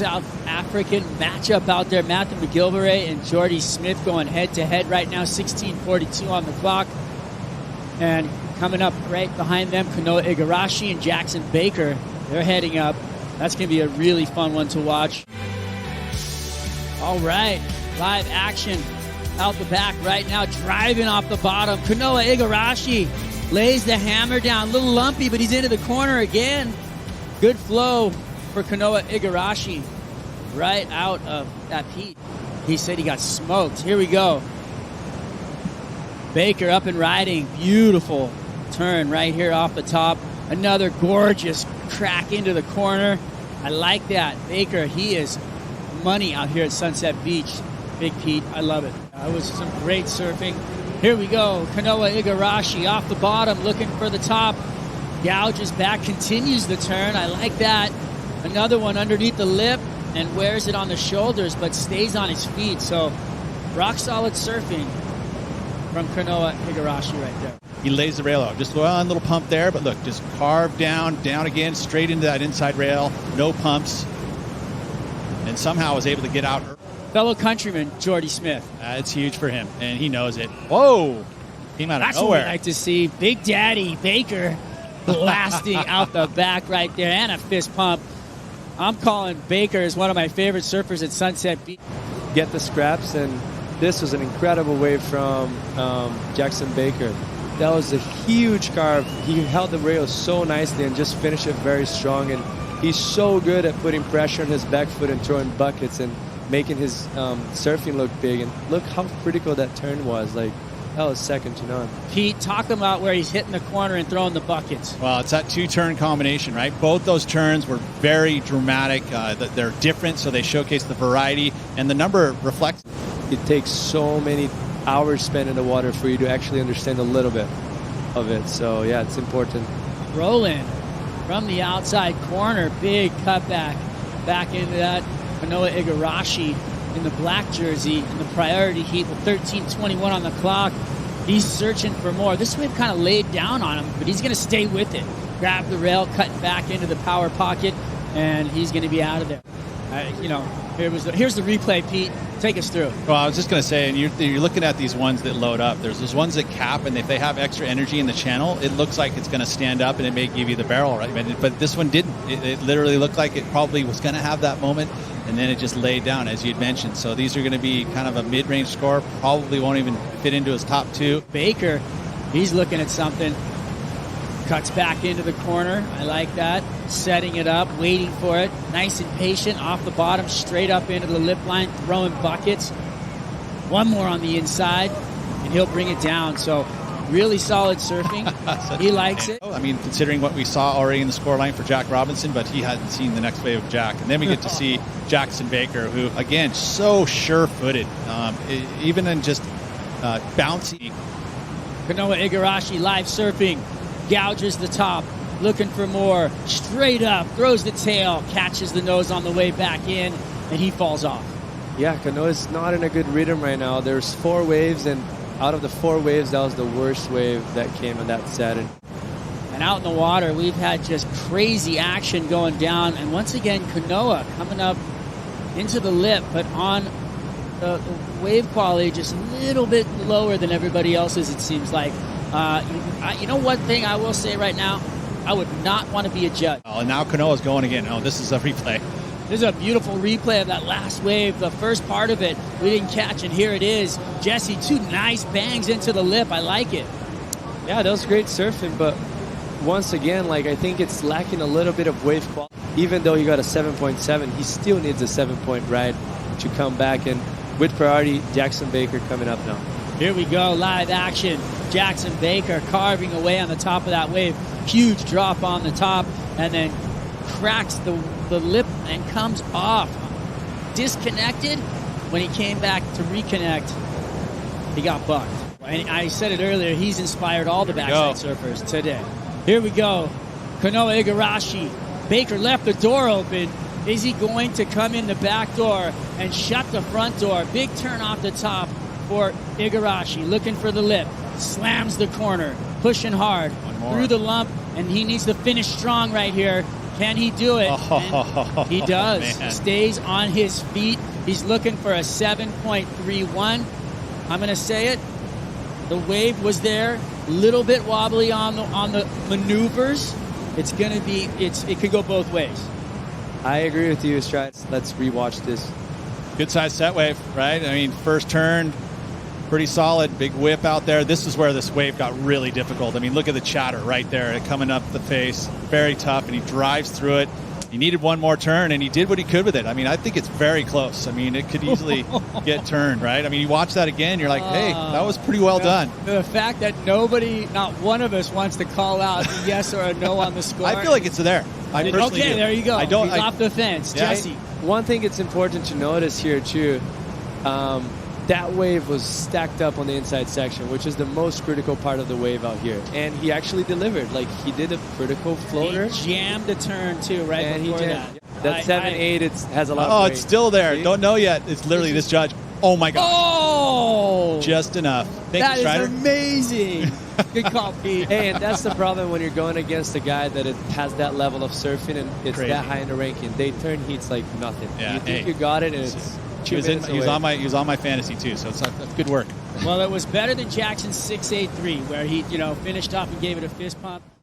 South African matchup out there. Matthew McGilvray and Jordy Smith going head-to-head right now. 16:42 on the clock. And coming up right behind them, Kanoa Igarashi and Jackson Baker. They're heading up. That's going to be a really fun one to watch. All right, live action out the back right now, driving off the bottom. Kanoa Igarashi lays the hammer down. A little lumpy, but he's into the corner again. Good flow for Kanoa Igarashi right out of that heat. He said he got smoked. Here we go. Baker up and riding. Beautiful turn right here off the top. Another gorgeous crack into the corner. I like that. Baker, he is money out here at Sunset Beach. Big Pete, I love it. It was some great surfing. Here we go. Kanoa Igarashi off the bottom, looking for the top. Gouges back, continues the turn. I like that. Another one underneath the lip and wears it on the shoulders, but stays on his feet. So, rock solid surfing from Kanoa Igarashi right there. He lays the rail out. Just one little pump there, but look, just carved down again, straight into that inside rail. No pumps. And somehow was able to get out. Fellow countryman, Jordy Smith. It's huge for him, and he knows it. Whoa! Came out of That's nowhere. What we like to see. Big Daddy Baker blasting out the back right there, and a fist pump. I'm calling Baker as one of my favorite surfers at Sunset Beach. Get the scraps, and this was an incredible wave from Jackson Baker. That was a huge carve. He held the rail so nicely and just finished it very strong. And he's so good at putting pressure on his back foot and throwing buckets and making his surfing look big. And look how critical that turn was. Like, that was second to none. Pete, talk about where he's hitting the corner and throwing the buckets. Well, it's that two-turn combination, right? Both those turns were very dramatic. They're different, so they showcase the variety, and the number reflects. It takes so many hours spent in the water for you to actually understand a little bit of it. So, yeah, it's important. Rolling from the outside corner, big cutback back into that. Kanoa Igarashi in the black jersey in the priority heat with 13:21 on the clock. He's searching for more. This wave kind of laid down on him, but he's going to stay with it. Grab the rail, cut back into the power pocket, and he's going to be out of there. Here's the replay, Pete. Take us through. Well, I was just going to say, and you're looking at these ones that load up. There's those ones that cap, and if they have extra energy in the channel, it looks like it's going to stand up, and it may give you the barrel, right? But this one didn't. It literally looked like it probably was going to have that moment, and then it just laid down, as you'd mentioned. So these are going to be kind of a mid-range score. Probably won't even fit into his top two. Baker, he's looking at something. Cuts back into the corner. I like that. Setting it up, waiting for it. Nice and patient off the bottom, straight up into the lip line, throwing buckets. One more on the inside, and he'll bring it down. So really solid surfing. He likes it. I mean, considering what we saw already in the scoreline for Jack Robinson, but he hadn't seen the next wave of Jack. And then we get to see Jackson Baker, who, again, so sure-footed, even in just bouncy. Kanoa Igarashi live surfing. Gouges the top, looking for more, straight up, throws the tail, catches the nose on the way back in, and he falls off. Yeah, Kanoa's not in a good rhythm right now. There's 4 waves, and out of the 4 waves, that was the worst wave that came on that set. And out in the water, we've had just crazy action going down, and once again, Kanoa coming up into the lip, but on the wave quality just a little bit lower than everybody else's, it seems like. You know one thing I will say right now? I would not want to be a judge. Oh, and now Kanoa's going again. Oh, this is a replay. This is a beautiful replay of that last wave. The first part of it we didn't catch, and here it is. Jesse, 2 nice bangs into the lip. I like it. Yeah, that was great surfing, but once again, I think it's lacking a little bit of wave quality. Even though he got a 7.7, he still needs a 7-point ride to come back. And with priority, Jackson Baker coming up now. Here we go, live action. Jackson Baker carving away on the top of that wave. Huge drop on the top, and then cracks the lip and comes off. Disconnected. When he came back to reconnect, he got bucked. And I said it earlier, he's inspired all the backside surfers today. Here we go. Kanoa Igarashi. Baker left the door open. Is he going to come in the back door and shut the front door? Big turn off the top for Igarashi, looking for the lip, slams the corner, pushing hard through the lump, and he needs to finish strong right here. Can he do it? Oh, And he does. man. He stays on his feet. He's looking for a 7.31. I'm going to say it. The wave was there, little bit wobbly on the maneuvers. It's going to be. It could go both ways. I agree with you, Strides. Let's rewatch this. Good size set wave, right? I mean, first turn, pretty solid. Big whip out there. This is where this wave got really difficult. I mean, look at the chatter right there coming up the face. Very tough, and he drives through it. He needed one more turn, and he did what he could with it. I mean, I think it's very close. I mean, it could easily get turned, right? I mean, you watch that again, you're like, hey, that was pretty well done. The fact that not one of us wants to call out a yes or a no on the score. I feel like it's there. I personally Okay, do. there you go. I don't. He's off the fence. Yeah. Jesse. One thing it's important to notice here, too, that wave was stacked up on the inside section, which is the most critical part of the wave out here. And he actually delivered. Like, he did a critical floater. He jammed the turn, too, right And before he did. that. That 7.8, it has a lot of Oh, weight. it's still there. See? Don't know yet. It's literally this judge. Oh, my God. Oh! Just enough. Thank That you, is Strider. amazing. Good call, Pete. Hey, and that's the problem when you're going against a guy that has that level of surfing and it's Crazy. that high in the ranking. They turn heats like nothing. Yeah, You think hey. you got it, and it's 2 minutes He was away. on my fantasy, too, so it's good work. Well, it was better than Jackson's 6.83, where he, finished off and gave it a fist pump.